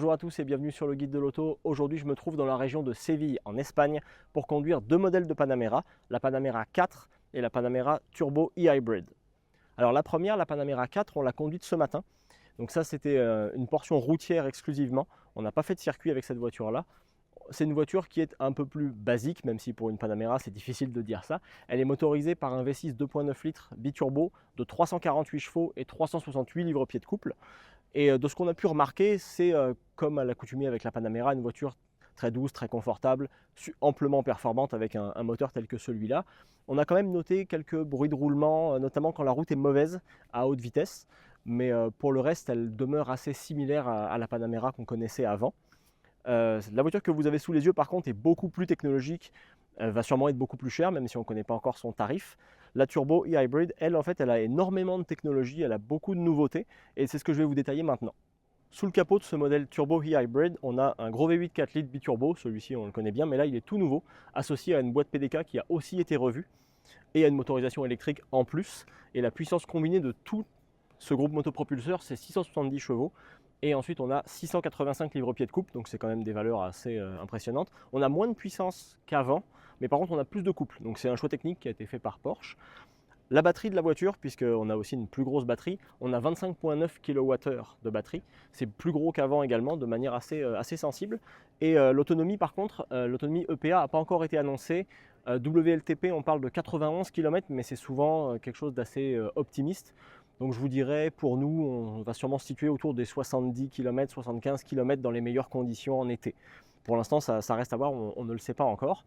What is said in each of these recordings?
Bonjour à tous et bienvenue sur le guide de l'auto. Aujourd'hui je me trouve dans la région de Séville en Espagne pour conduire deux modèles de Panamera, la Panamera 4 et la Panamera Turbo e-Hybrid. Alors la première, la Panamera 4, on l'a conduite ce matin. Donc ça c'était une portion routière exclusivement. On n'a pas fait de circuit avec cette voiture-là. C'est une voiture qui est un peu plus basique, même si pour une Panamera c'est difficile de dire ça. Elle est motorisée par un V6 2.9 litres biturbo de 348 chevaux et 368 livres-pieds de couple. Et de ce qu'on a pu remarquer, c'est comme à l'accoutumée avec la Panamera, une voiture très douce, très confortable, amplement performante avec un moteur tel que celui-là. On a quand même noté quelques bruits de roulement, notamment quand la route est mauvaise à haute vitesse. Mais pour le reste, elle demeure assez similaire à la Panamera qu'on connaissait avant. La voiture que vous avez sous les yeux par contre est beaucoup plus technologique, elle va sûrement être beaucoup plus chère même si on ne connaît pas encore son tarif. La Turbo e-Hybrid, elle en fait elle a énormément de technologie, elle a beaucoup de nouveautés et c'est ce que je vais vous détailler maintenant. Sous le capot de ce modèle Turbo e-Hybrid, on a un gros V8 4 litres biturbo, celui-ci on le connaît bien mais là il est tout nouveau, associé à une boîte PDK qui a aussi été revue et à une motorisation électrique en plus. Et la puissance combinée de tout ce groupe motopropulseur c'est 670 chevaux. Et ensuite, on a 685 livres-pieds de couple, donc c'est quand même des valeurs assez impressionnantes. On a moins de puissance qu'avant, mais par contre, on a plus de couple. Donc c'est un choix technique qui a été fait par Porsche. La batterie de la voiture, puisqu'on a aussi une plus grosse batterie, on a 25,9 kWh de batterie. C'est plus gros qu'avant également, de manière assez sensible. Et l'autonomie, par contre, l'autonomie EPA n'a pas encore été annoncée. WLTP, on parle de 91 km, mais c'est souvent quelque chose d'assez optimiste. Donc je vous dirais, pour nous, on va sûrement se situer autour des 70 km, 75 km dans les meilleures conditions en été. Pour l'instant, ça reste à voir, on ne le sait pas encore.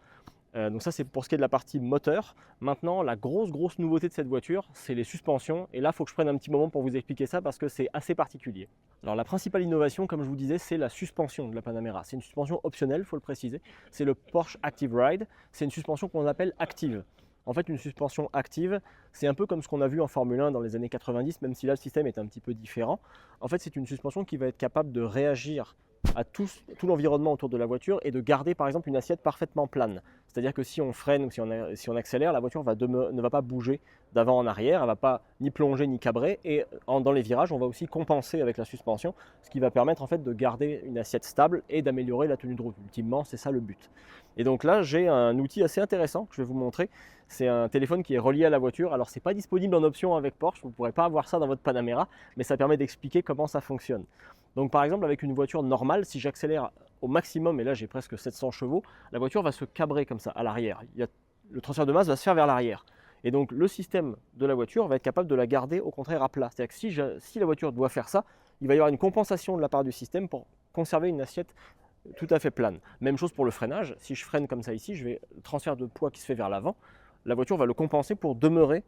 Donc ça, c'est pour ce qui est de la partie moteur. Maintenant, la grosse nouveauté de cette voiture, c'est les suspensions. Et là, il faut que je prenne un petit moment pour vous expliquer ça parce que c'est assez particulier. Alors la principale innovation, comme je vous disais, c'est la suspension de la Panamera. C'est une suspension optionnelle, il faut le préciser. C'est le Porsche Active Ride. C'est une suspension qu'on appelle active. En fait, une suspension active, c'est un peu comme ce qu'on a vu en Formule 1 dans les années 90, même si là, le système est un petit peu différent. En fait, c'est une suspension qui va être capable de réagir à tout l'environnement autour de la voiture et de garder, par exemple, une assiette parfaitement plane. C'est-à-dire que si on freine ou si on accélère, la voiture ne va pas bouger d'avant en arrière, elle ne va pas ni plonger ni cabrer. Et dans les virages, on va aussi compenser avec la suspension, ce qui va permettre en fait de garder une assiette stable et d'améliorer la tenue de route. Ultimement, c'est ça le but. Et donc là, j'ai un outil assez intéressant que je vais vous montrer. C'est un téléphone qui est relié à la voiture. Alors, ce n'est pas disponible en option avec Porsche, vous ne pourrez pas avoir ça dans votre Panamera, mais ça permet d'expliquer comment ça fonctionne. Donc, par exemple, avec une voiture normale, si j'accélère au maximum, et là j'ai presque 700 chevaux, la voiture va se cabrer comme ça à l'arrière. Le transfert de masse va se faire vers l'arrière. Et donc, le système de la voiture va être capable de la garder au contraire à plat. C'est-à-dire que si la voiture doit faire ça, il va y avoir une compensation de la part du système pour conserver une assiette tout à fait plane. Même chose pour le freinage. Si je freine comme ça ici, je vais le transfert de poids qui se fait vers l'avant. La voiture va le compenser pour demeurer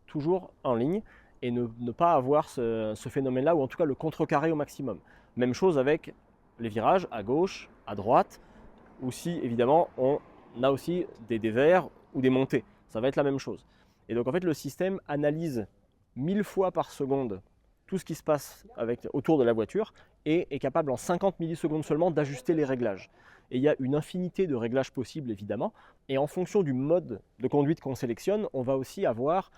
toujours en ligne et ne pas avoir ce phénomène-là, ou en tout cas le contrecarrer au maximum. Même chose avec les virages à gauche, à droite, ou si évidemment on a aussi des dévers ou des montées. Ça va être la même chose. Et donc en fait le système analyse 1000 fois par seconde tout ce qui se passe autour de la voiture et est capable en 50 millisecondes seulement d'ajuster les réglages. Et il y a une infinité de réglages possibles évidemment, et en fonction du mode de conduite qu'on sélectionne, on va aussi avoir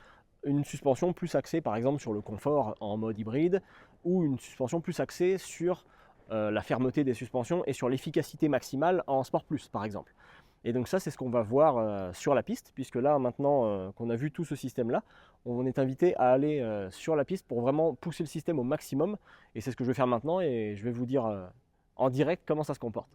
une suspension plus axée par exemple sur le confort en mode hybride, ou une suspension plus axée sur la fermeté des suspensions et sur l'efficacité maximale en Sport Plus par exemple. Et donc ça c'est ce qu'on va voir sur la piste, puisque là maintenant qu'on a vu tout ce système là, on est invité à aller sur la piste pour vraiment pousser le système au maximum, et c'est ce que je vais faire maintenant et je vais vous dire en direct comment ça se comporte.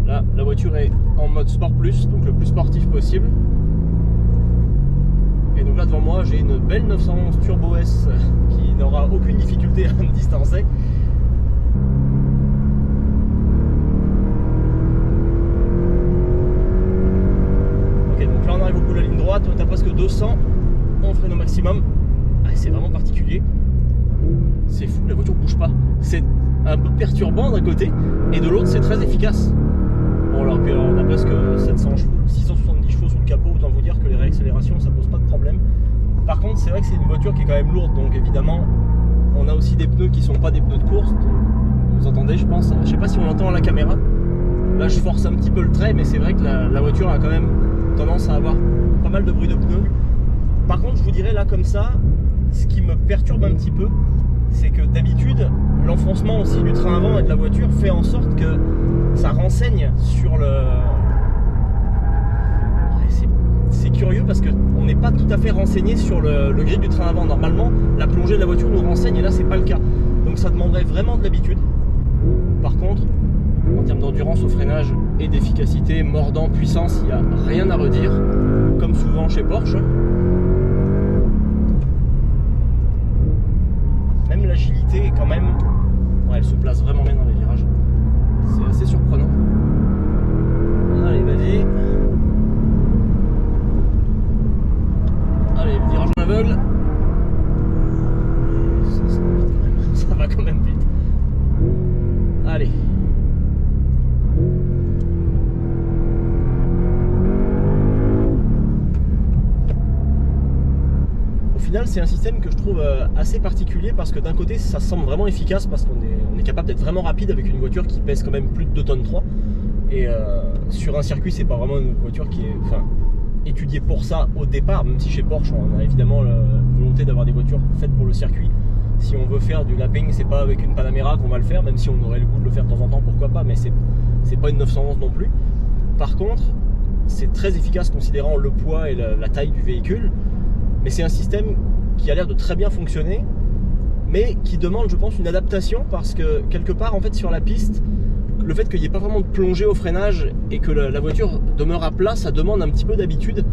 Là la voiture est en mode Sport Plus, donc le plus sportif possible. Et donc là devant moi j'ai une belle 911 Turbo S qui n'aura aucune difficulté à me distancer. Ok, donc là on arrive au bout de la ligne droite, on est à presque 200, on freine au maximum. Ah, c'est vraiment particulier, c'est fou, la voiture bouge pas. C'est un peu perturbant d'un côté et de l'autre c'est très efficace. Bon alors qu'on a presque 670 chevaux sous le capot, autant vous dire que les réaccélérations ça pose pas de problème. Par contre c'est vrai que c'est une voiture qui est quand même lourde, donc évidemment on a aussi des pneus qui sont pas des pneus de course. Vous entendez je pense, je sais pas si on l'entend à la caméra, Là je force un petit peu le trait, mais c'est vrai que la voiture a quand même tendance à avoir pas mal de bruit de pneus. Par contre je vous dirais là comme ça, ce qui me perturbe un petit peu, c'est que d'habitude l'enfoncement aussi du train avant et de la voiture fait en sorte que ça renseigne sur le... C'est curieux parce qu'on n'est pas tout à fait renseigné sur le grille du train avant. Normalement la plongée de la voiture nous renseigne et là c'est pas le cas. Donc ça demanderait vraiment de l'habitude. Par contre, en termes d'endurance au freinage et d'efficacité, mordant, puissance, il n'y a rien à redire, comme souvent chez Porsche. Même l'agilité, quand même, ouais, elle se place vraiment bien dans les virages. C'est assez surprenant. Allez, vas-y. Allez, virage en aveugle. Ça va quand même vite. Allez. Au final, c'est un système que je trouve assez particulier parce que d'un côté, ça semble vraiment efficace parce qu'on est capable d'être vraiment rapide avec une voiture qui pèse quand même plus de 2 tonnes 3. Et sur un circuit, c'est pas vraiment une voiture qui est étudiée pour ça au départ, même si chez Porsche, on a évidemment la volonté d'avoir des voitures faites pour le circuit. Si on veut faire du lapping, c'est pas avec une Panamera qu'on va le faire, même si on aurait le goût de le faire de temps en temps, pourquoi pas, mais c'est pas une 911 non plus. Par contre, c'est très efficace considérant le poids et la taille du véhicule, mais c'est un système qui a l'air de très bien fonctionner, mais qui demande, je pense, une adaptation parce que quelque part, en fait, sur la piste, le fait qu'il n'y ait pas vraiment de plongée au freinage et que la voiture demeure à plat, ça demande un petit peu d'habitude.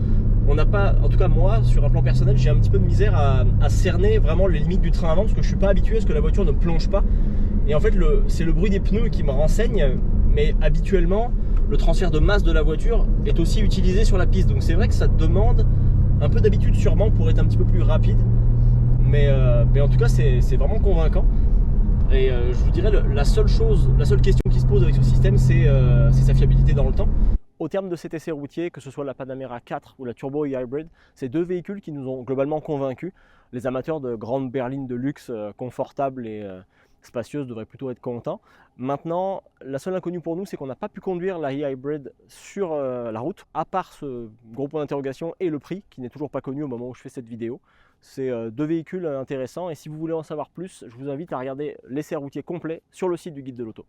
On n'a pas, en tout cas moi, sur un plan personnel, j'ai un petit peu de misère à cerner vraiment les limites du train avant parce que je suis pas habitué à ce que la voiture ne plonge pas. Et en fait, c'est le bruit des pneus qui me renseigne, mais habituellement, le transfert de masse de la voiture est aussi utilisé sur la piste. Donc c'est vrai que ça demande un peu d'habitude sûrement pour être un petit peu plus rapide. Mais en tout cas, c'est vraiment convaincant. Et je vous dirais, la seule question qui se pose avec ce système, c'est sa fiabilité dans le temps. Au terme de cet essai routier, que ce soit la Panamera 4 ou la Turbo e-Hybrid, c'est deux véhicules qui nous ont globalement convaincus. Les amateurs de grandes berlines de luxe confortables et spacieuses devraient plutôt être contents. Maintenant, la seule inconnue pour nous, c'est qu'on n'a pas pu conduire la e-Hybrid sur la route, à part ce gros point d'interrogation et le prix, qui n'est toujours pas connu au moment où je fais cette vidéo. C'est deux véhicules intéressants et si vous voulez en savoir plus, je vous invite à regarder l'essai routier complet sur le site du Guide de l'Auto.